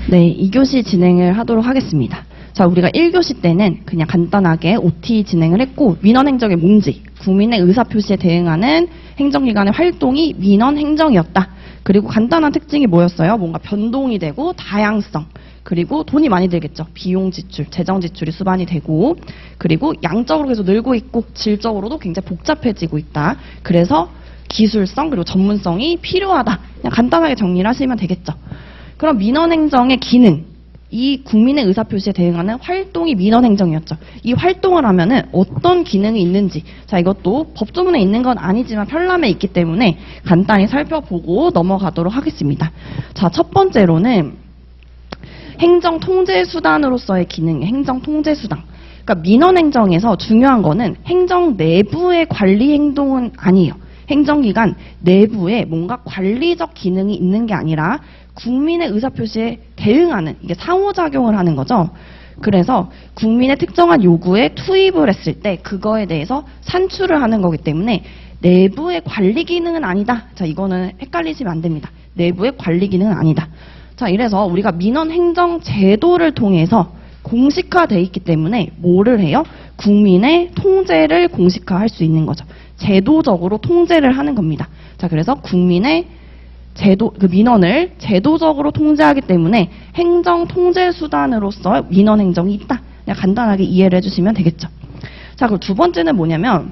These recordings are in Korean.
네, 2교시 진행을 하도록 하겠습니다. 자, 우리가 1교시 때는 그냥 간단하게 OT 진행을 했고, 민원행정의 문제, 국민의 의사표시에 대응하는 행정기관의 활동이 민원행정이었다. 그리고 간단한 특징이 뭐였어요? 뭔가 변동이 되고 다양성, 그리고 돈이 많이 들겠죠. 비용 지출, 재정 지출이 수반이 되고, 그리고 양적으로 계속 늘고 있고 질적으로도 굉장히 복잡해지고 있다. 그래서 기술성 그리고 전문성이 필요하다. 그냥 간단하게 정리를 하시면 되겠죠. 그럼 민원행정의 기능, 이 국민의 의사표시에 대응하는 활동이 민원행정이었죠. 이 활동을 하면은 어떤 기능이 있는지, 자, 이것도 법조문에 있는 건 아니지만 편람에 있기 때문에 간단히 살펴보고 넘어가도록 하겠습니다. 자, 첫 번째로는 행정통제수단으로서의 기능, 행정통제수단. 그러니까 민원행정에서 중요한 거는 행정 내부의 관리 행동은 아니에요. 행정기관 내부에 뭔가 관리적 기능이 있는 게 아니라 국민의 의사표시에 대응하는, 이게 상호작용을 하는 거죠. 그래서 국민의 특정한 요구에 투입을 했을 때 그거에 대해서 산출을 하는 거기 때문에 내부의 관리 기능은 아니다. 자, 이거는 헷갈리시면 안 됩니다. 내부의 관리 기능은 아니다. 자, 이래서 우리가 민원행정 제도를 통해서 공식화되어 있기 때문에 뭐를 해요? 국민의 통제를 공식화할 수 있는 거죠. 제도적으로 통제를 하는 겁니다. 자, 그래서 국민의 민원을 제도적으로 통제하기 때문에 행정 통제 수단으로서 민원 행정이 있다. 그냥 간단하게 이해를 해주시면 되겠죠. 자, 그리고 두 번째는 뭐냐면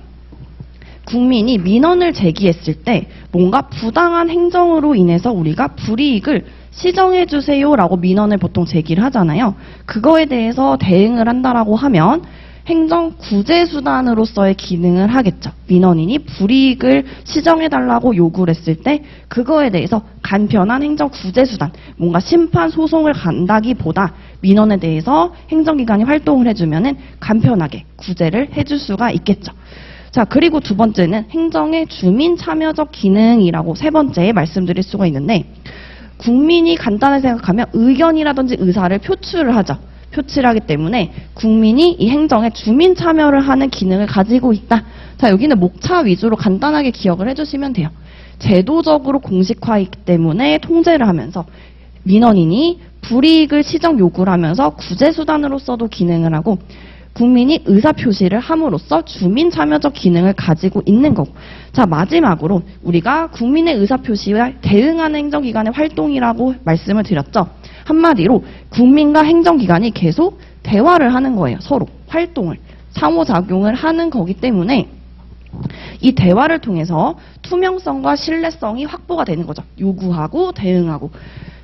국민이 민원을 제기했을 때 뭔가 부당한 행정으로 인해서 우리가 불이익을 시정해 주세요라고 민원을 보통 제기를 하잖아요. 그거에 대해서 대응을 한다라고 하면 행정 구제 수단으로서의 기능을 하겠죠. 민원인이 불이익을 시정해달라고 요구를 했을 때 그거에 대해서 간편한 행정 구제 수단, 뭔가 심판 소송을 간다기보다 민원에 대해서 행정기관이 활동을 해주면은 간편하게 구제를 해줄 수가 있겠죠. 자, 그리고 두 번째는 행정의 주민 참여적 기능이라고 세 번째에 말씀드릴 수가 있는데, 국민이 간단하게 생각하면 의견이라든지 의사를 표출을 하죠. 표출하기 때문에 국민이 이 행정에 주민 참여를 하는 기능을 가지고 있다. 자, 여기는 목차 위주로 간단하게 기억을 해주시면 돼요. 제도적으로 공식화이기 때문에 통제를 하면서 민원인이 불이익을 시정 요구를 하면서 구제수단으로서도 기능을 하고, 국민이 의사표시를 함으로써 주민 참여적 기능을 가지고 있는 거고. 자, 마지막으로 우리가 국민의 의사표시에 대응하는 행정기관의 활동이라고 말씀을 드렸죠. 한마디로 국민과 행정기관이 계속 대화를 하는 거예요. 서로 활동을, 상호작용을 하는 거기 때문에 이 대화를 통해서 투명성과 신뢰성이 확보가 되는 거죠. 요구하고 대응하고.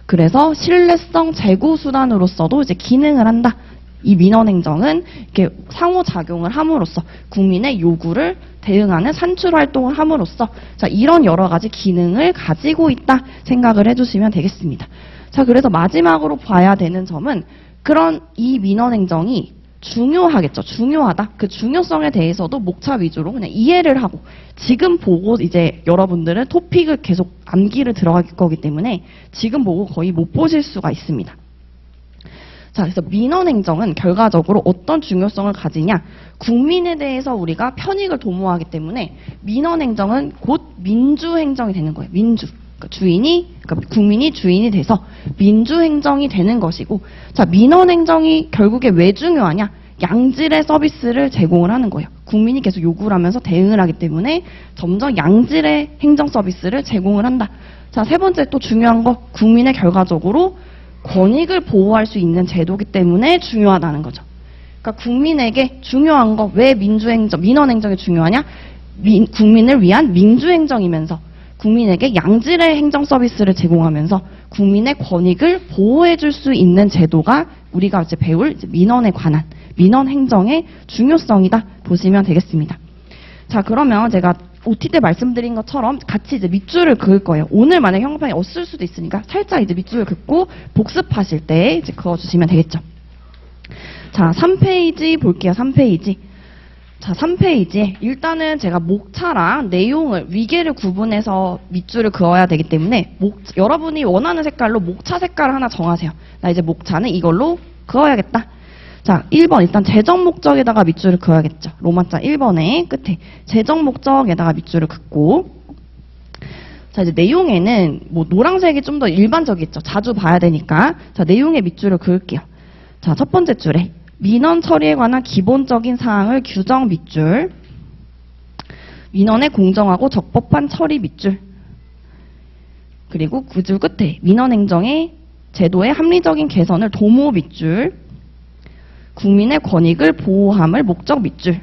그래서 신뢰성 제고 수단으로서도 이제 기능을 한다. 이 민원행정은 이렇게 상호작용을 함으로써 국민의 요구를 대응하는 산출 활동을 함으로써, 자, 이런 여러 가지 기능을 가지고 있다 생각을 해주시면 되겠습니다. 자, 그래서 마지막으로 봐야 되는 점은 그런 이 민원행정이 중요하겠죠. 중요하다. 그 중요성에 대해서도 목차 위주로 그냥 이해를 하고, 지금 보고 이제 여러분들은 토픽을 계속 암기를 들어갈 거기 때문에 지금 보고 거의 못 보실 수가 있습니다. 자, 그래서 민원행정은 결과적으로 어떤 중요성을 가지냐? 국민에 대해서 우리가 편익을 도모하기 때문에 민원행정은 곧 민주행정이 되는 거예요. 민주. 그러니까 국민이 주인이 돼서 민주행정이 되는 것이고, 자, 민원행정이 결국에 왜 중요하냐? 양질의 서비스를 제공을 하는 거예요. 국민이 계속 요구를 하면서 대응을 하기 때문에 점점 양질의 행정 서비스를 제공을 한다. 자, 세 번째 또 중요한 거, 국민의 결과적으로 권익을 보호할 수 있는 제도이기 때문에 중요하다는 거죠. 그러니까 국민에게 중요한 거, 왜 민원행정이 중요하냐? 국민을 위한 민주행정이면서 국민에게 양질의 행정 서비스를 제공하면서 국민의 권익을 보호해 줄 수 있는 제도가 우리가 이제 배울 이제 민원에 관한 민원행정의 중요성이다 보시면 되겠습니다. 자, 그러면 제가 OT 때 말씀드린 것처럼 같이 이제 밑줄을 그을 거예요. 오늘 만약 형광펜이 없을 수도 있으니까 살짝 이제 밑줄을 긋고 복습하실 때 이제 그어주시면 되겠죠. 자, 3페이지 볼게요. 3페이지. 자, 3페이지에 일단은 제가 목차랑 내용을 위계를 구분해서 밑줄을 그어야 되기 때문에 여러분이 원하는 색깔로 목차 색깔을 하나 정하세요. 나 이제 목차는 이걸로 그어야겠다. 자, 1번 일단 재정 목적에다가 밑줄을 그어야겠죠. 로마자 1번의 끝에 재정 목적에다가 밑줄을 긋고, 자, 이제 내용에는 뭐 노란색이 좀 더 일반적이겠죠. 자주 봐야 되니까. 자, 내용의 밑줄을 그을게요. 자, 첫 번째 줄에 민원 처리에 관한 기본적인 사항을 규정 밑줄. 민원의 공정하고 적법한 처리 밑줄. 그리고 그 줄 끝에 민원행정의 제도의 합리적인 개선을 도모 밑줄. 국민의 권익을 보호함을 목적 밑줄.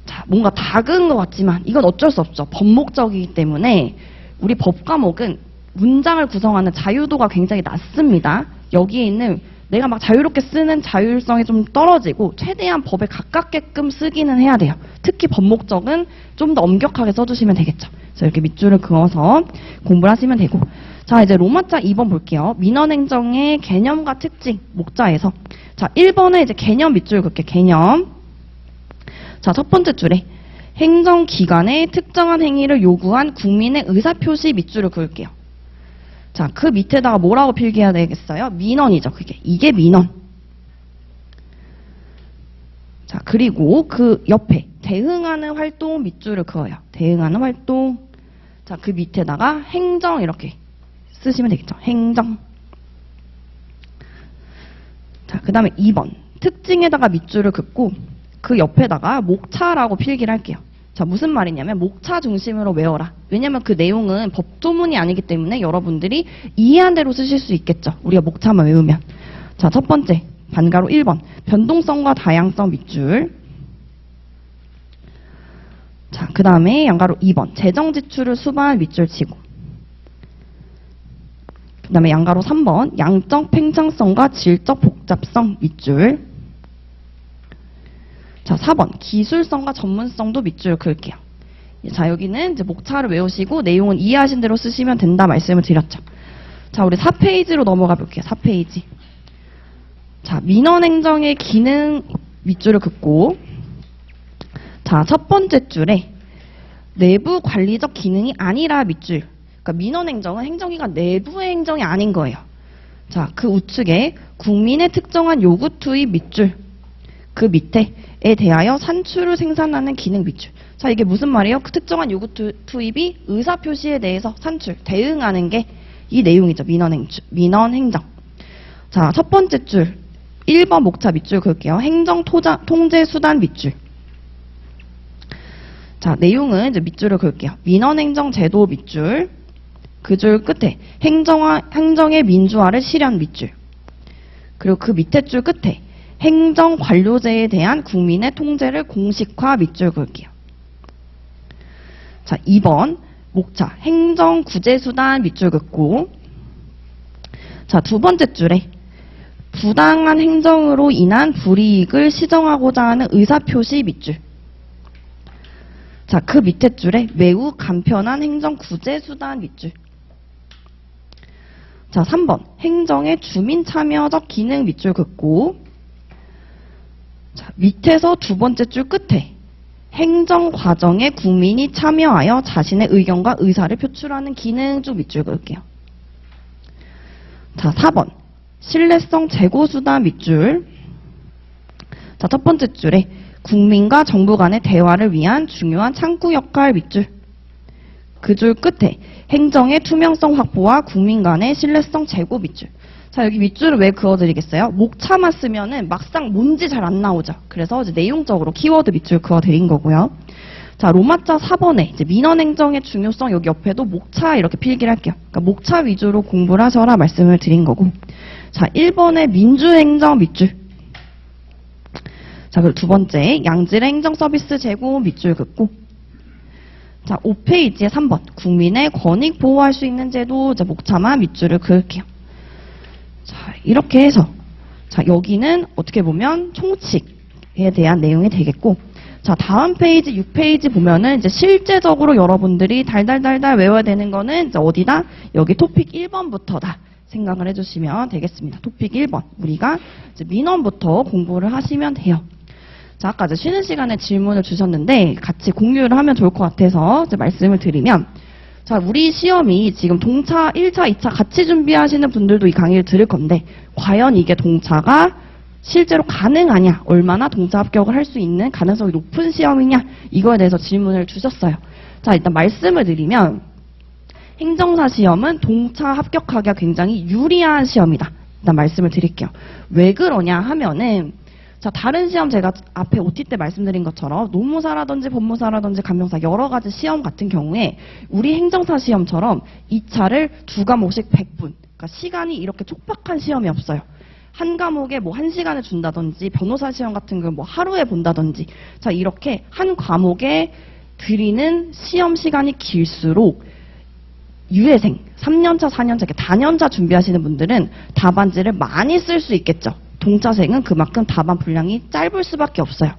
자, 뭔가 다 그은 것 같지만 이건 어쩔 수 없죠. 법목적이기 때문에 우리 법 과목은 문장을 구성하는 자유도가 굉장히 낮습니다. 여기에 있는 내가 막 자유롭게 쓰는 자율성이 좀 떨어지고 최대한 법에 가깝게끔 쓰기는 해야 돼요. 특히 법목적은 좀 더 엄격하게 써주시면 되겠죠. 그래서 이렇게 밑줄을 그어서 공부를 하시면 되고, 자, 이제 로마자 2번 볼게요. 민원행정의 개념과 특징, 목자에서. 자, 1번에 이제 개념 밑줄 그을게요. 개념. 자, 첫 번째 줄에 행정기관의 특정한 행위를 요구한 국민의 의사표시 밑줄을 그을게요. 자, 그 밑에다가 뭐라고 필기해야 되겠어요? 민원이죠, 그게. 이게 민원. 자, 그리고 그 옆에 대응하는 활동 밑줄을 그어요. 대응하는 활동. 자, 그 밑에다가 행정 이렇게 쓰시면 되겠죠. 행정. 자, 그 다음에 2번. 특징에다가 밑줄을 긋고 그 옆에다가 목차라고 필기를 할게요. 자, 무슨 말이냐면 목차 중심으로 외워라. 왜냐면 그 내용은 법조문이 아니기 때문에 여러분들이 이해한 대로 쓰실 수 있겠죠. 우리가 목차만 외우면. 자, 첫 번째 반가로 1번 변동성과 다양성 밑줄. 자, 그 다음에 양가로 2번 재정 지출을 수반할 밑줄 치고, 그 다음에 양가로 3번 양적 팽창성과 질적 복잡성 밑줄. 자, 4번 기술성과 전문성도 밑줄 그을게요. 자, 여기는 이제 목차를 외우시고 내용은 이해하신 대로 쓰시면 된다 말씀을 드렸죠. 자, 우리 4페이지로 넘어가 볼게요. 4페이지. 자, 민원행정의 기능 밑줄을 긋고, 자, 첫 번째 줄에 내부 관리적 기능이 아니라 밑줄. 그러니까 민원행정은 행정기관 내부의 행정이 아닌 거예요. 자, 그 우측에 국민의 특정한 요구 투입 밑줄. 그 밑에에 대하여 산출을 생산하는 기능 밑줄. 자, 이게 무슨 말이에요? 그 특정한 요구 투입이 의사표시에 대해서 산출, 대응하는 게 이 내용이죠. 민원행정. 자, 첫 번째 줄 1번 목차 밑줄 그을게요. 행정통제수단 밑줄. 자, 내용은 이제 밑줄을 그을게요. 민원행정 제도 밑줄. 그 줄 끝에 행정의 민주화를 실현 밑줄. 그리고 그 밑에 줄 끝에 행정관료제에 대한 국민의 통제를 공식화 밑줄 그을게요. 자, 2번 목차 행정구제수단 밑줄 긋고, 자, 두 번째 줄에 부당한 행정으로 인한 불이익을 시정하고자 하는 의사표시 밑줄. 자, 그 밑에 줄에 매우 간편한 행정구제수단 밑줄. 자, 3번 행정의 주민참여적 기능 밑줄 긋고, 자, 밑에서 두 번째 줄 끝에 행정 과정에 국민이 참여하여 자신의 의견과 의사를 표출하는 기능 쪽 밑줄 그을게요. 자, 4번 신뢰성 제고 수단 밑줄. 자, 첫 번째 줄에 국민과 정부 간의 대화를 위한 중요한 창구 역할 밑줄. 그 줄 끝에 행정의 투명성 확보와 국민 간의 신뢰성 제고 밑줄. 자, 여기 밑줄을 왜 그어드리겠어요? 목차만 쓰면은 막상 뭔지 잘 안 나오죠. 그래서 이제 내용적으로 키워드 밑줄 그어드린 거고요. 자, 로마자 4번에 이제 민원행정의 중요성 여기 옆에도 목차 이렇게 필기를 할게요. 그러니까 목차 위주로 공부를 하셔라 말씀을 드린 거고. 자, 1번에 민주행정 밑줄. 자, 그리고 두 번째 양질의 행정서비스 제공 밑줄 긋고, 자, 5페이지에 3번 국민의 권익 보호할 수 있는 제도 이제 목차만 밑줄을 그을게요. 자, 이렇게 해서 자, 여기는 어떻게 보면 총칙에 대한 내용이 되겠고, 자, 다음 페이지 6페이지 보면은 이제 실제적으로 여러분들이 달달달달 외워야 되는 거는 이제 어디다? 여기 토픽 1번부터다 생각을 해주시면 되겠습니다. 토픽 1번 우리가 이제 민원부터 공부를 하시면 돼요. 자, 아까 이제 쉬는 시간에 질문을 주셨는데 같이 공유를 하면 좋을 것 같아서 이제 말씀을 드리면, 자, 우리 시험이 지금 동차 1차, 2차 같이 준비하시는 분들도 이 강의를 들을 건데 과연 이게 동차가 실제로 가능하냐, 얼마나 동차 합격을 할 수 있는 가능성이 높은 시험이냐, 이거에 대해서 질문을 주셨어요. 자, 일단 말씀을 드리면 행정사 시험은 동차 합격하기가 굉장히 유리한 시험이다. 일단 말씀을 드릴게요. 왜 그러냐 하면은 자, 다른 시험 제가 앞에 OT 때 말씀드린 것처럼 노무사라든지 법무사라든지 감정사 여러 가지 시험 같은 경우에 우리 행정사 시험처럼 2차를 2과목씩 100분. 그러니까 시간이 이렇게 촉박한 시험이 없어요. 한 과목에 뭐 1시간을 준다든지 변호사 시험 같은 거 뭐 하루에 본다든지 자, 이렇게 한 과목에 드리는 시험 시간이 길수록 유예생, 3년차, 4년차, 이렇게 다년차 준비하시는 분들은 답안지를 많이 쓸 수 있겠죠. 동차생은 그만큼 답안 분량이 짧을 수밖에 없어요.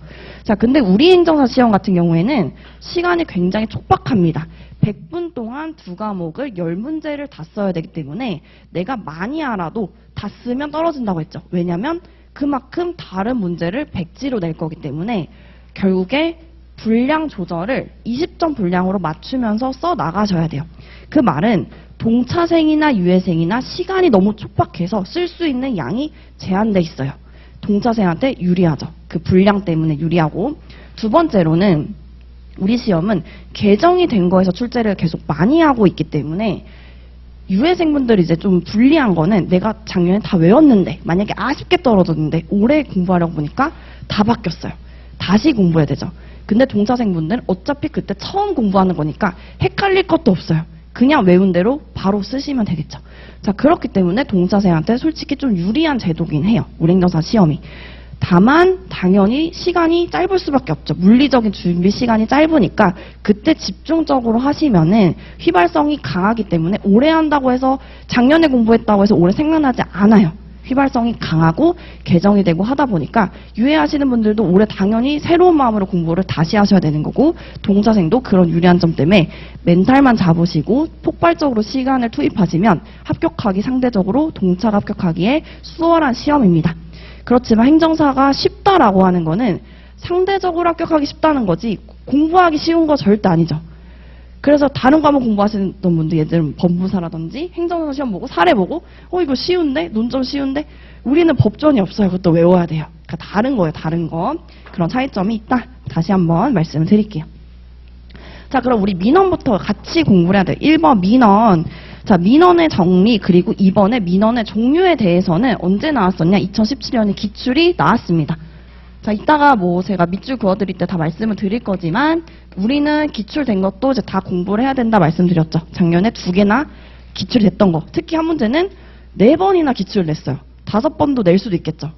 자, 근데 우리 행정사 시험 같은 경우에는 시간이 굉장히 촉박합니다. 100분 동안 2과목을 10문제를 다 써야 되기 때문에 내가 많이 알아도 다 쓰면 떨어진다고 했죠. 왜냐하면 그만큼 다른 문제를 백지로 낼 거기 때문에 결국에 분량 조절을 20점 분량으로 맞추면서 써 나가셔야 돼요. 그 말은 동차생이나 유예생이나 시간이 너무 촉박해서 쓸 수 있는 양이 제한돼 있어요. 동차생한테 유리하죠. 그 분량 때문에 유리하고. 두 번째로는 우리 시험은 개정이 된 거에서 출제를 계속 많이 하고 있기 때문에 유예생분들이 이제 좀 불리한 거는 내가 작년에 다 외웠는데 만약에 아쉽게 떨어졌는데 올해 공부하려고 보니까 다 바뀌었어요. 다시 공부해야 되죠. 근데 동차생분들은 어차피 그때 처음 공부하는 거니까 헷갈릴 것도 없어요. 그냥 외운 대로 바로 쓰시면 되겠죠. 자, 그렇기 때문에 동차생한테 솔직히 좀 유리한 제도긴 해요. 우리 행정사 시험이. 다만 당연히 시간이 짧을 수밖에 없죠. 물리적인 준비 시간이 짧으니까 그때 집중적으로 하시면은 휘발성이 강하기 때문에 오래 한다고 해서 작년에 공부했다고 해서 올해 생각나지 않아요. 휘발성이 강하고 개정이 되고 하다 보니까 유예하시는 분들도 올해 당연히 새로운 마음으로 공부를 다시 하셔야 되는 거고 동차생도 그런 유리한 점 때문에 멘탈만 잡으시고 폭발적으로 시간을 투입하시면 합격하기 상대적으로 동차가 합격하기에 수월한 시험입니다. 그렇지만 행정사가 쉽다라고 하는 거는 상대적으로 합격하기 쉽다는 거지 공부하기 쉬운 거 절대 아니죠. 그래서 다른 과목 공부하시는 분들 예를 법무사라든지 행정사 시험 보고 사례 보고 이거 쉬운데? 논점 쉬운데? 우리는 법전이 없어요. 그것도 외워야 돼요. 그러니까 다른 거예요. 다른 거. 그런 차이점이 있다. 다시 한번 말씀을 드릴게요. 자, 그럼 우리 민원부터 같이 공부를 해야 돼요. 1번 민원. 자, 민원의 정리 그리고 2번의 민원의 종류에 대해서는 언제 나왔었냐? 2017년에 기출이 나왔습니다. 자, 이따가 뭐 제가 밑줄 그어드릴 때 다 말씀을 드릴 거지만 우리는 기출된 것도 이제 다 공부를 해야 된다 말씀드렸죠. 작년에 2개나 기출이 됐던 거. 특히 한 문제는 4번이나 기출을 냈어요. 5번도 낼 수도 있겠죠.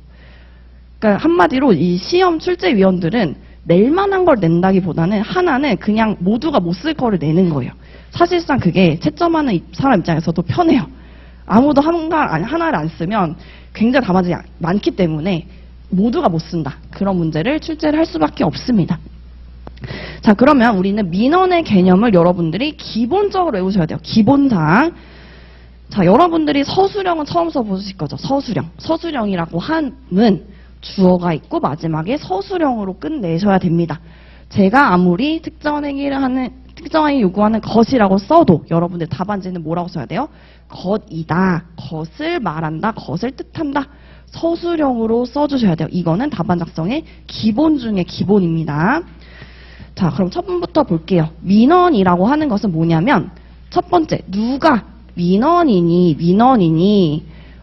그러니까 한마디로 이 시험 출제위원들은 낼 만한 걸 낸다기보다는 하나는 그냥 모두가 못 쓸 거를 내는 거예요. 사실상 그게 채점하는 사람 입장에서도 편해요. 아무도 하나를 안 쓰면 굉장히 답안지 많기 때문에 모두가 못 쓴다. 그런 문제를 출제를 할 수밖에 없습니다. 자, 그러면 우리는 민원의 개념을 여러분들이 기본적으로 외우셔야 돼요. 기본사항. 자, 여러분들이 서술형은 처음 써보실 거죠. 서술형. 서술형이라고 함은 주어가 있고 마지막에 서술형으로 끝내셔야 됩니다. 제가 아무리 특정한 행위 요구하는 것이라고 써도 여러분들 답안지는 뭐라고 써야 돼요? 것이다, 것을 말한다, 것을 뜻한다. 서술형으로 써주셔야 돼요. 이거는 답안 작성의 기본 중에 기본입니다. 자, 그럼 첫 번부터 볼게요. 민원이라고 하는 것은 뭐냐면 첫 번째, 누가 민원이니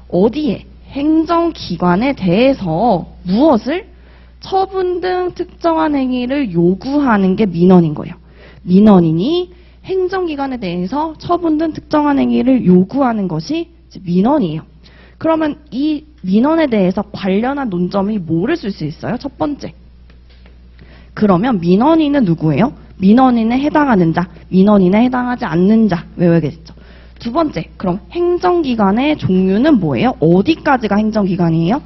어디에 행정기관에 대해서 무엇을 처분 등 특정한 행위를 요구하는 게 민원인 거예요. 민원이니 행정기관에 대해서 처분 등 특정한 행위를 요구하는 것이 민원이에요. 그러면 이 민원에 대해서 관련한 논점이 뭐를 쓸 수 있어요? 첫 번째. 그러면 민원인은 누구예요? 민원인에 해당하는 자, 민원인에 해당하지 않는 자 외워야겠죠. 두 번째, 그럼 행정기관의 종류는 뭐예요? 어디까지가 행정기관이에요?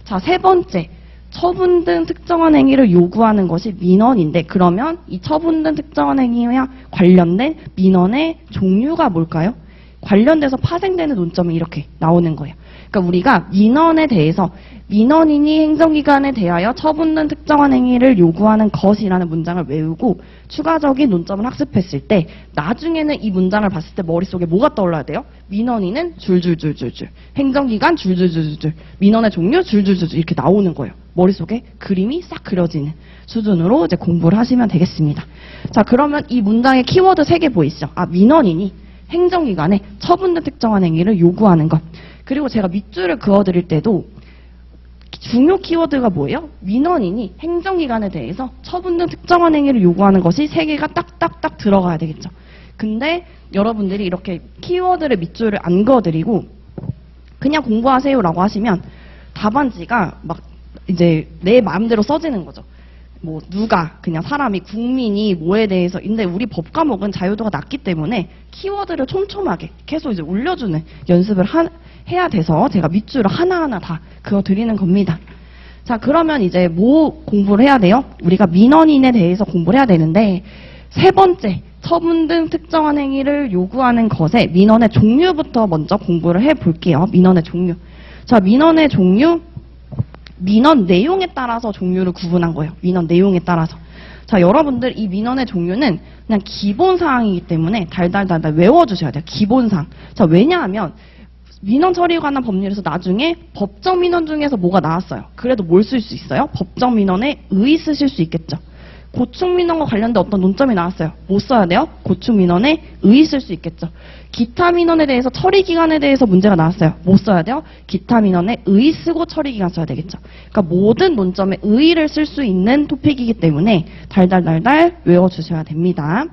자, 세 번째, 처분 등 특정한 행위를 요구하는 것이 민원인데 그러면 이 처분 등 특정한 행위와 관련된 민원의 종류가 뭘까요? 관련돼서 파생되는 논점이 이렇게 나오는 거예요. 그러니까 우리가 민원에 대해서 민원인이 행정기관에 대하여 처분 등 특정한 행위를 요구하는 것이라는 문장을 외우고 추가적인 논점을 학습했을 때 나중에는 이 문장을 봤을 때 머릿속에 뭐가 떠올라야 돼요? 민원인은 줄줄줄줄줄, 행정기관 줄줄줄줄, 민원의 종류 줄줄줄줄 이렇게 나오는 거예요. 머릿속에 그림이 싹 그려지는 수준으로 이제 공부를 하시면 되겠습니다. 자, 그러면 이 문장의 키워드 3개 보이시죠? 민원인이 행정기관에 처분 등 특정한 행위를 요구하는 것. 그리고 제가 밑줄을 그어드릴 때도 중요 키워드가 뭐예요? 민원인이 행정기관에 대해서 처분 등 특정한 행위를 요구하는 것이 세 개가 딱딱딱 들어가야 되겠죠. 근데 여러분들이 이렇게 키워드를 밑줄을 안 그어드리고 그냥 공부하세요라고 하시면 답안지가 막 이제 내 마음대로 써지는 거죠. 뭐 누가 그냥 사람이 국민이 뭐에 대해서 근데 우리 법 과목은 자유도가 낮기 때문에 키워드를 촘촘하게 계속 이제 올려주는 연습을 해야 돼서 제가 밑줄을 하나하나 다 그어드리는 겁니다. 자, 그러면 이제 뭐 공부를 해야 돼요? 우리가 민원인에 대해서 공부를 해야 되는데 세 번째 처분 등 특정한 행위를 요구하는 것에 민원의 종류부터 먼저 공부를 해볼게요. 민원의 종류. 자, 민원의 종류 민원 내용에 따라서 종류를 구분한 거예요. 민원 내용에 따라서. 자, 여러분들 이 민원의 종류는 그냥 기본사항이기 때문에 달달달달 외워주셔야 돼요. 기본사항. 자, 왜냐하면 민원 처리에 관한 법률에서 나중에 법정 민원 중에서 뭐가 나왔어요. 그래도 뭘 쓸 수 있어요? 법정 민원에 의 쓰실 수 있겠죠. 고충 민원과 관련된 어떤 논점이 나왔어요. 뭐 써야 돼요? 고충 민원에 의 쓸 수 있겠죠. 기타 민원에 대해서 처리 기간에 대해서 문제가 나왔어요. 뭐 써야 돼요? 기타 민원에 의 쓰고 처리 기간 써야 되겠죠. 그러니까 모든 논점에 의를 쓸 수 있는 토픽이기 때문에 달달달달 외워주셔야 됩니다.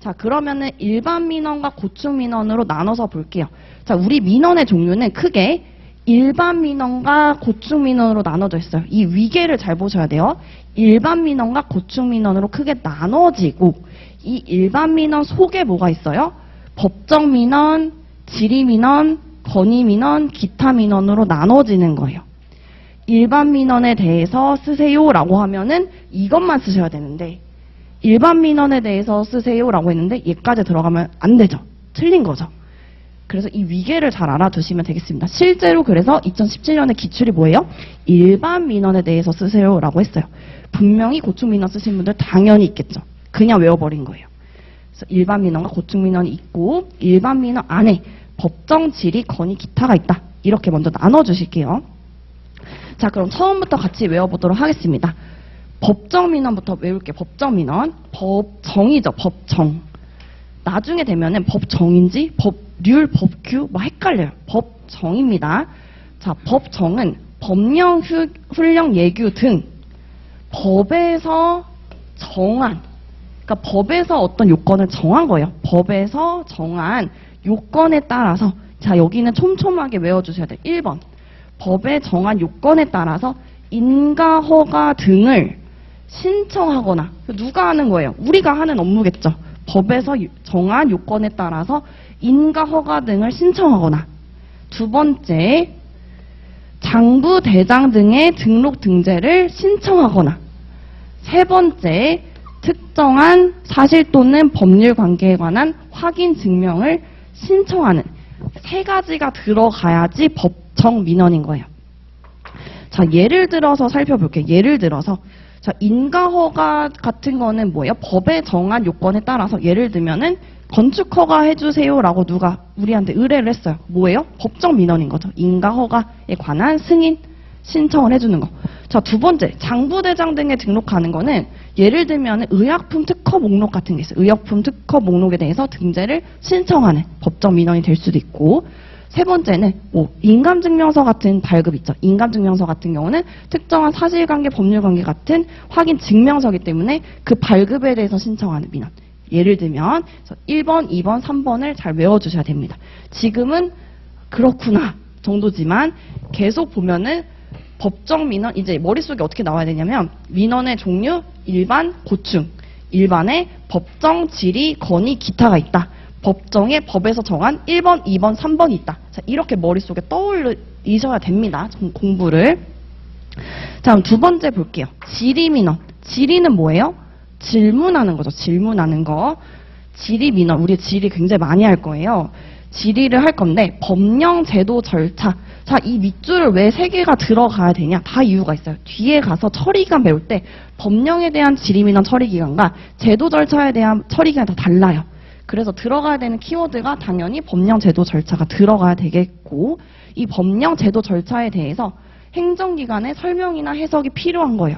자, 그러면은 일반 민원과 고충 민원으로 나눠서 볼게요. 자, 우리 민원의 종류는 크게 일반 민원과 고충 민원으로 나눠져 있어요. 이 위계를 잘 보셔야 돼요. 일반 민원과 고충 민원으로 크게 나눠지고 이 일반 민원 속에 뭐가 있어요? 법정 민원, 질의 민원, 건의 민원, 기타 민원으로 나눠지는 거예요. 일반 민원에 대해서 쓰세요라고 하면은 이것만 쓰셔야 되는데 일반 민원에 대해서 쓰세요라고 했는데 얘까지 들어가면 안 되죠. 틀린 거죠. 그래서 이 위계를 잘 알아두시면 되겠습니다. 실제로 그래서 2017년에 기출이 뭐예요? 일반 민원에 대해서 쓰세요라고 했어요. 분명히 고충 민원 쓰신 분들 당연히 있겠죠. 그냥 외워버린 거예요. 그래서 일반 민원과 고충 민원이 있고 일반 민원 안에 법정, 질의, 건의, 기타가 있다. 이렇게 먼저 나눠주실게요. 자, 그럼 처음부터 같이 외워보도록 하겠습니다. 법정 민원부터 외울게요. 법정 민원. 법정이죠. 법정. 나중에 되면은 법정인지 법률, 법규 막 헷갈려요. 법정입니다. 자, 법정은 법령, 훈령, 예규 등 법에서 정한 그러니까 법에서 어떤 요건을 정한 거예요. 법에서 정한 요건에 따라서 자, 여기는 촘촘하게 외워주셔야 돼요. 1번. 법에 정한 요건에 따라서 인가, 허가 등을 신청하거나 누가 하는 거예요? 우리가 하는 업무겠죠. 법에서 정한 요건에 따라서 인가, 허가 등을 신청하거나 두 번째, 장부, 대장 등의 등록 등재를 신청하거나 세 번째, 특정한 사실 또는 법률 관계에 관한 확인 증명을 신청하는 세 가지가 들어가야지 법정 민원인 거예요. 자, 예를 들어서 살펴볼게요. 예를 들어서 자, 인가 허가 같은 거는 뭐예요? 법에 정한 요건에 따라서 예를 들면은 건축 허가 해주세요라고 누가 우리한테 의뢰를 했어요. 뭐예요? 법정 민원인 거죠. 인가 허가에 관한 승인 신청을 해주는 거. 자, 두 번째, 장부대장 등에 등록하는 거는 예를 들면 의약품 특허 목록 같은 게 있어요. 의약품 특허 목록에 대해서 등재를 신청하는 법정 민원이 될 수도 있고 세 번째는 뭐 인감증명서 같은 발급 있죠. 인감증명서 같은 경우는 특정한 사실관계, 법률관계 같은 확인 증명서이기 때문에 그 발급에 대해서 신청하는 민원. 예를 들면 1번, 2번, 3번을 잘 외워주셔야 됩니다. 지금은 그렇구나 정도지만 계속 보면은 법정 민원 이제 머릿속에 어떻게 나와야 되냐면 민원의 종류 일반, 고충. 일반에 법정, 질의, 건의, 기타가 있다. 법정에 법에서 정한 1번, 2번, 3번이 있다. 자, 이렇게 머릿속에 떠올리셔야 됩니다. 공부를. 자, 그럼 두 번째 볼게요. 질의 민원. 질의는 뭐예요? 질문하는 거죠. 질문하는 거. 질의 민원. 우리 질의 굉장히 많이 할 거예요. 질의를 할 건데 법령, 제도, 절차. 자, 이 밑줄을 왜 세 개가 들어가야 되냐? 다 이유가 있어요. 뒤에 가서 처리기간 배울 때 법령에 대한 질의 민원 처리기간과 제도 절차에 대한 처리기간이 다 달라요. 그래서 들어가야 되는 키워드가 당연히 법령, 제도, 절차가 들어가야 되겠고 이 법령, 제도, 절차에 대해서 행정기관의 설명이나 해석이 필요한 거예요.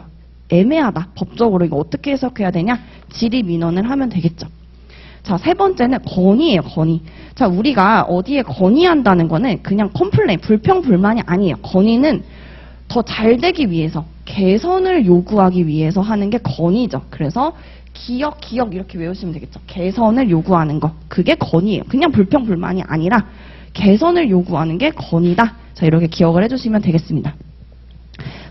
애매하다. 법적으로 이거 어떻게 해석해야 되냐? 질의 민원을 하면 되겠죠. 자, 세 번째는 건의예요, 건의. 자, 우리가 어디에 건의한다는 거는 그냥 컴플레인, 불평불만이 아니에요. 건의는 더 잘 되기 위해서, 개선을 요구하기 위해서 하는 게 건의죠. 그래서 기억 이렇게 외우시면 되겠죠. 개선을 요구하는 거. 그게 건의예요. 그냥 불평불만이 아니라 개선을 요구하는 게 건의다. 자, 이렇게 기억을 해주시면 되겠습니다.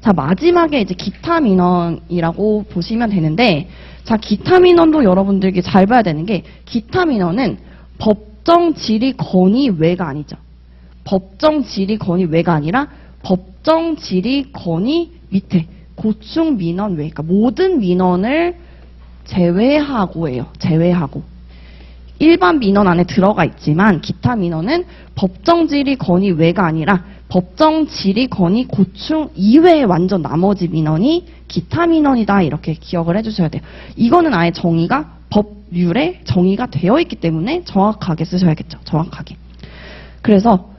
자, 마지막에 이제 기타 민원이라고 보시면 되는데, 자, 기타 민원도 여러분들께 잘 봐야 되는 게, 기타 민원은 법정 질의 건의 외가 아니죠. 법정 질의 건의 외가 아니라 법정 질의 건의 밑에 고충 민원 외, 그러니까 모든 민원을 제외하고예요. 제외하고. 일반 민원 안에 들어가 있지만 기타 민원은 법정 질의 건의 외가 아니라 법정 질의 건의 고충 이외의 완전 나머지 민원이 기타 민원이다. 이렇게 기억을 해주셔야 돼요. 이거는 아예 정의가 법률에 정의가 되어 있기 때문에 정확하게 쓰셔야겠죠. 정확하게. 그래서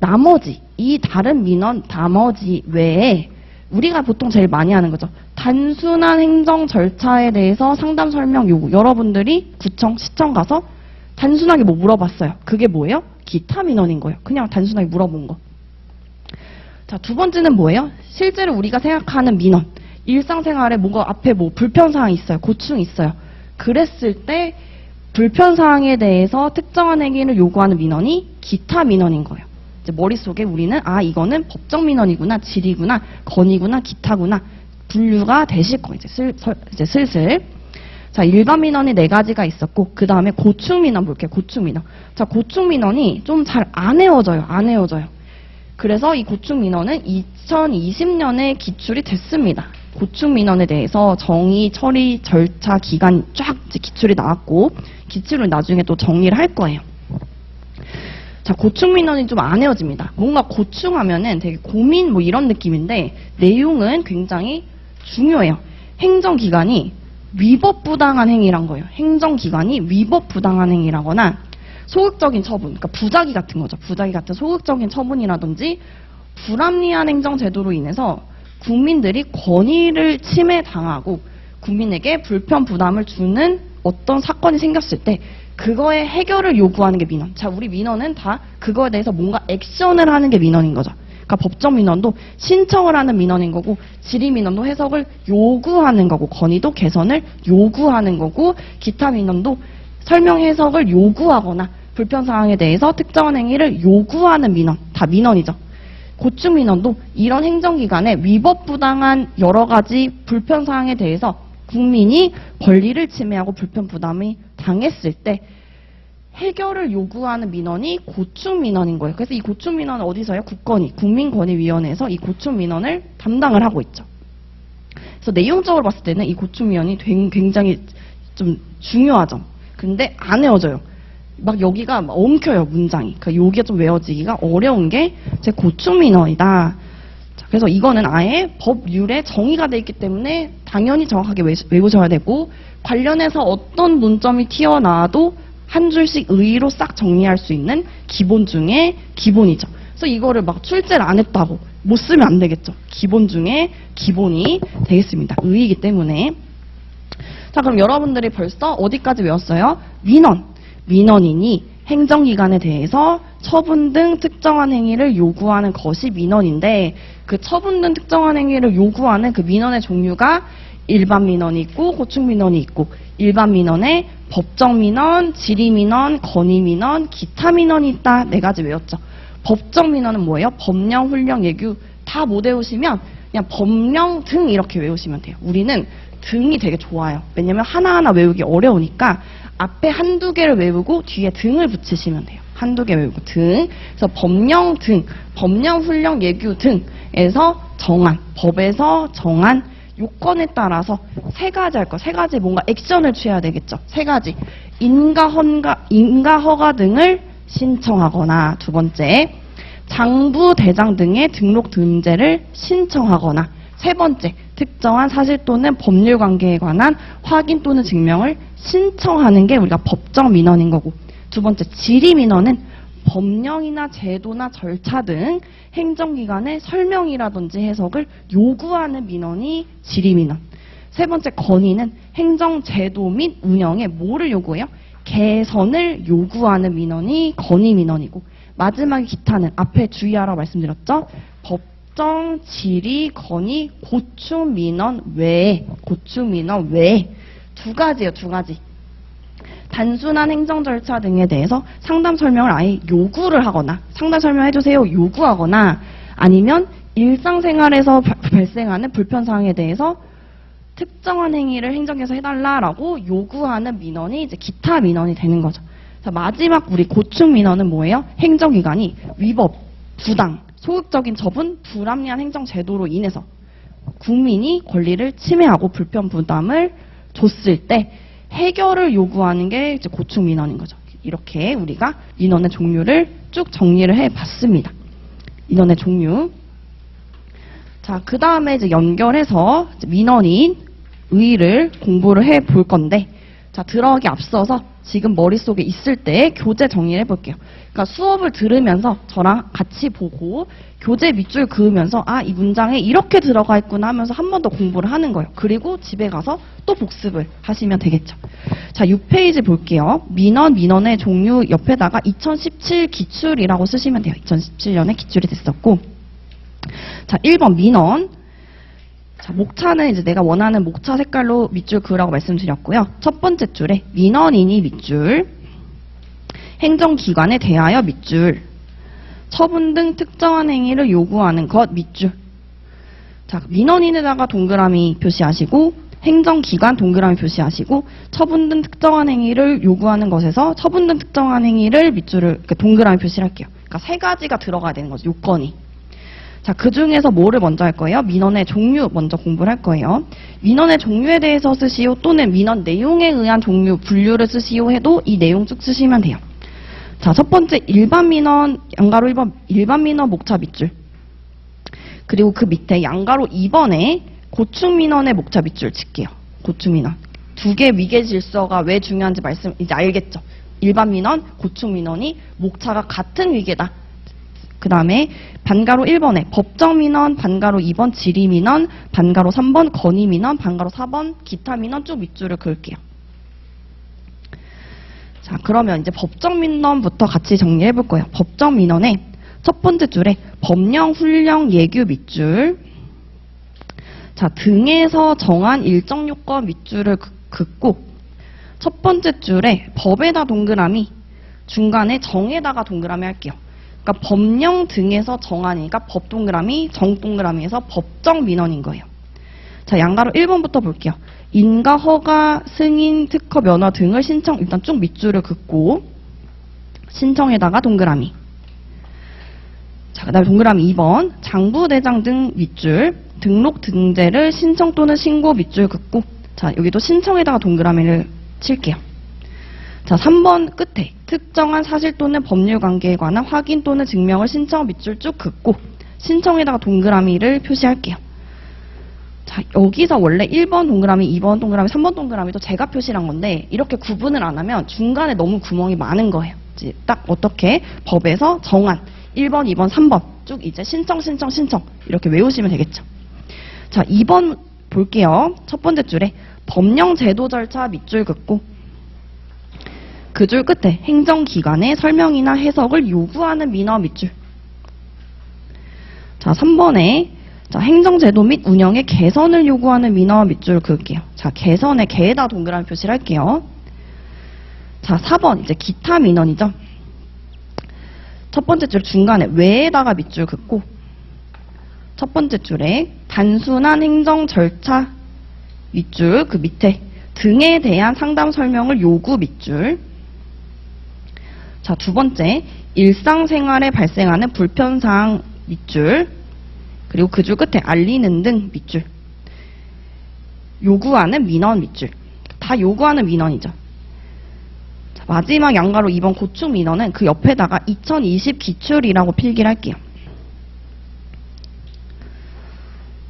나머지 이 다른 민원 나머지 외에 우리가 보통 제일 많이 하는 거죠. 단순한 행정 절차에 대해서 상담 설명 요구. 여러분들이 구청, 시청 가서 단순하게 뭐 물어봤어요. 그게 뭐예요? 기타 민원인 거예요. 그냥 단순하게 물어본 거. 자, 두 번째는 뭐예요? 실제로 우리가 생각하는 민원. 일상생활에 뭔가 앞에 뭐 불편사항이 있어요. 고충이 있어요. 그랬을 때 불편사항에 대해서 특정한 행위를 요구하는 민원이 기타 민원인 거예요. 이제 머릿속에 우리는 이거는 법정 민원이구나, 질의구나, 건의구나, 기타구나 분류가 되실 거예요. 이제 슬슬. 자, 일반 민원이 4가지가 있었고 그 다음에 고충 민원 볼게요. 고충 민원. 자, 고충 민원이 좀 잘 안 외워져요. 안 외워져요. 그래서 이 고충 민원은 2020년에 기출이 됐습니다. 고충 민원에 대해서 정의, 처리, 절차, 기간 쫙 이제 기출이 나왔고 기출을 나중에 또 정리를 할 거예요. 자, 고충 민원이 좀 안 외워집니다. 뭔가 고충하면은 되게 고민 뭐 이런 느낌인데 내용은 굉장히 중요해요. 행정기관이 위법부당한 행위란 거예요. 행정기관이 위법부당한 행위라거나 소극적인 처분, 그러니까 부작위 같은 거죠. 부작위 같은 소극적인 처분이라든지 불합리한 행정제도로 인해서 국민들이 권위를 침해당하고 국민에게 불편 부담을 주는 어떤 사건이 생겼을 때 그거의 해결을 요구하는 게 민원. 자, 우리 민원은 다 그거에 대해서 뭔가 액션을 하는 게 민원인 거죠. 그러니까 법정 민원도 신청을 하는 민원인 거고 질의 민원도 해석을 요구하는 거고 건의도 개선을 요구하는 거고 기타 민원도 설명 해석을 요구하거나 불편사항에 대해서 특정한 행위를 요구하는 민원. 다 민원이죠. 고충 민원도 이런 행정기관의 위법부당한 여러 가지 불편사항에 대해서 국민이 권리를 침해하고 불편 부담이 당했을 때 해결을 요구하는 민원이 고충 민원인 거예요. 그래서 이 고충 민원은 어디서요? 국건위, 국민권익위원회에서 이 고충 민원을 담당을 하고 있죠. 그래서 내용적으로 봤을 때는 이 고충 민원이 굉장히 좀 중요하죠. 근데 안 외워져요. 막 여기가 막 엉켜요, 문장이. 그러니까 여기가 좀 외워지기가 어려운 게 제 고충 민원이다. 그래서 이거는 아예 법률에 정의가 돼 있기 때문에 당연히 정확하게 외우셔야 되고 관련해서 어떤 논점이 튀어나와도 한 줄씩 의의로 싹 정리할 수 있는 기본 중에 기본이죠. 그래서 이거를 막 출제를 안 했다고 못 쓰면 안 되겠죠. 기본 중에 기본이 되겠습니다. 의의이기 때문에. 자, 그럼 여러분들이 벌써 어디까지 외웠어요? 민원. 민원이니 행정기관에 대해서 처분 등 특정한 행위를 요구하는 것이 민원인데 그 처분 등 특정한 행위를 요구하는 그 민원의 종류가 일반 민원이 있고 고충 민원이 있고 일반 민원에 법정 민원, 질의 민원, 건의 민원, 기타 민원이 있다. 4가지 외웠죠. 법정 민원은 뭐예요? 법령, 훈령, 예규 다 못 외우시면 그냥 법령 등 이렇게 외우시면 돼요. 우리는 등이 되게 좋아요. 왜냐면 하나하나 외우기 어려우니까 앞에 한두 개를 외우고 뒤에 등을 붙이시면 돼요. 한두 개 외우고 등. 그래서 법령 등, 법령, 훈령, 예규 등에서 정한, 법에서 정한 요건에 따라서 3가지 할 거. 3가지 뭔가 액션을 취해야 되겠죠. 3가지. 인가 허가 등을 신청하거나 2번째. 장부, 대장 등의 등록 등재를 신청하거나 3번째. 특정한 사실 또는 법률 관계에 관한 확인 또는 증명을 신청하는 게 우리가 법정 민원인 거고 2번째 질의 민원은 법령이나 제도나 절차 등 행정기관의 설명이라든지 해석을 요구하는 민원이 질의 민원. 3번째 건의는 행정제도 및 운영에 뭐를 요구해요? 개선을 요구하는 민원이 건의 민원이고, 마지막에 기타는 앞에 주의하라고 말씀드렸죠. 법정 질의 건의 고충 민원 외에 두 가지예요. 두 가지. 단순한 행정 절차 등에 대해서 상담 설명을 아예 요구를 하거나, 상담 설명해주세요 요구하거나, 아니면 일상생활에서 발생하는 불편사항에 대해서 특정한 행위를 행정에서 해달라라고 요구하는 민원이 이제 기타 민원이 되는 거죠. 자, 마지막 우리 고충 민원은 뭐예요? 행정기관이 위법, 부당, 소극적인 처분, 불합리한 행정제도로 인해서 국민이 권리를 침해하고 불편 부담을 줬을 때 해결을 요구하는 게 이제 고충 민원인 거죠. 이렇게 우리가 민원의 종류를 쭉 정리를 해봤습니다. 민원의 종류. 자, 그 다음에 이제 연결해서 이제 민원인 의의를 공부를 해 볼 건데, 자, 들어가기 앞서서 지금 머릿속에 있을 때 교재 정리를 해볼게요. 그러니까 수업을 들으면서 저랑 같이 보고 교재 밑줄 그으면서 아, 이 문장에 이렇게 들어가 있구나 하면서 한 번 더 공부를 하는 거예요. 그리고 집에 가서 또 복습을 하시면 되겠죠. 자, 6페이지 볼게요. 민원의 종류 옆에다가 2017 기출이라고 쓰시면 돼요. 2017년에 기출이 됐었고. 자, 1번 민원. 자, 목차는 이제 내가 원하는 목차 색깔로 밑줄 그으라고 말씀드렸고요. 첫 번째 줄에 민원인이 밑줄, 행정기관에 대하여 밑줄, 처분 등 특정한 행위를 요구하는 것 밑줄. 자, 민원인에다가 동그라미 표시하시고, 행정기관 동그라미 표시하시고, 처분 등 특정한 행위를 요구하는 것에서 처분 등 특정한 행위를 밑줄을 동그라미 표시를 할게요. 그러니까 세 가지가 들어가야 되는 거죠, 요건이. 자, 그 중에서 뭐를 먼저 할 거예요? 민원의 종류 먼저 공부를 할 거예요. 민원의 종류에 대해서 쓰시오, 또는 민원 내용에 의한 종류, 분류를 쓰시오 해도 이 내용 쭉 쓰시면 돼요. 자, 첫 번째 일반 민원, 양가로 1번 일반 민원 목차 밑줄. 그리고 그 밑에 양가로 2번에 고충 민원의 목차 밑줄 칠게요. 고충 민원. 두 개 위계 질서가 왜 중요한지 이제 알겠죠? 일반 민원, 고충 민원이 목차가 같은 위계다. 그 다음에 반가로 1번에 법정 민원, 반가로 2번 질의 민원, 반가로 3번 건의 민원, 반가로 4번 기타 민원 쭉 밑줄을 그을게요. 자, 그러면 이제 법정 민원부터 같이 정리해 볼 거예요. 법정 민원의 첫 번째 줄에 법령, 훈령, 예규 밑줄. 자, 등에서 정한 일정 요건 밑줄을 긋고, 첫 번째 줄에 법에다 동그라미, 중간에 정에다가 동그라미 할게요. 그러니까 법령 등에서 정하니까 법 동그라미, 정 동그라미에서 법정 민원인 거예요. 자, 양가로 1번부터 볼게요. 인가, 허가, 승인, 특허, 면허 등을 신청, 일단 쭉 밑줄을 긋고 신청에다가 동그라미. 자, 그 다음에 동그라미 2번 장부대장 등 밑줄, 등록 등재를 신청 또는 신고 밑줄 긋고, 자, 여기도 신청에다가 동그라미를 칠게요. 자, 3번 끝에 특정한 사실 또는 법률 관계에 관한 확인 또는 증명을 신청 밑줄 쭉 긋고 신청에다가 동그라미를 표시할게요. 자, 여기서 원래 1번 동그라미, 2번 동그라미, 3번 동그라미도 제가 표시한 건데 이렇게 구분을 안 하면 중간에 너무 구멍이 많은 거예요. 이제 딱 어떻게 법에서 정한 1번, 2번, 3번 쭉 이제 신청 이렇게 외우시면 되겠죠. 자, 2번 볼게요. 첫 번째 줄에 법령 제도 절차 밑줄 긋고 그 줄 끝에 행정기관의 설명이나 해석을 요구하는 민원 밑줄. 자, 3번에 자, 행정제도 및 운영의 개선을 요구하는 민원 밑줄을 그을게요. 자, 개선의 개에다 동그라미 표시를 할게요. 자, 4번 이제 기타 민원이죠. 첫 번째 줄 중간에 외에다가 밑줄 긋고 첫 번째 줄에 단순한 행정 절차 밑줄 그 밑에 등에 대한 상담 설명을 요구 밑줄. 자, 두 번째 일상생활에 발생하는 불편사항 밑줄. 그리고 그 줄 끝에 알리는 등 밑줄. 요구하는 민원 밑줄. 다 요구하는 민원이죠. 자, 마지막 양가로 2번 고충 민원은 그 옆에다가 2020 기출이라고 필기를 할게요.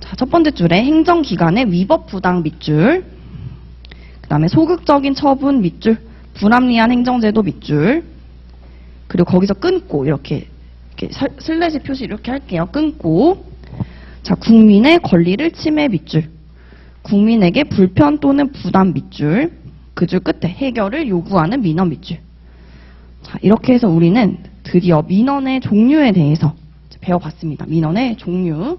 자, 첫 번째 줄에 행정기관의 위법 부당 밑줄. 그 다음에 소극적인 처분 밑줄. 불합리한 행정제도 밑줄. 그리고 거기서 끊고 이렇게 슬래시 표시 이렇게 할게요. 끊고. 자, 국민의 권리를 침해 밑줄. 국민에게 불편 또는 부담 밑줄. 그 줄 끝에 해결을 요구하는 민원 밑줄. 자, 이렇게 해서 우리는 드디어 민원의 종류에 대해서 배워봤습니다. 민원의 종류.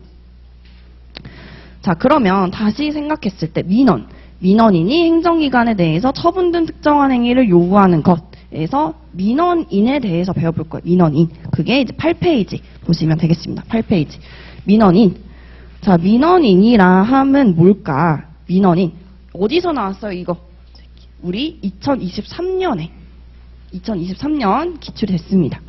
자, 그러면 다시 생각했을 때 민원인이 행정기관에 대해서 처분 등 특정한 행위를 요구하는 것에서 민원인에 대해서 배워볼 거예요. 민원인. 그게 이제 8페이지 보시면 되겠습니다. 8페이지. 민원인. 자, 민원인이라 함은 뭘까? 민원인. 어디서 나왔어요, 이거? 우리 2023년 기출됐습니다.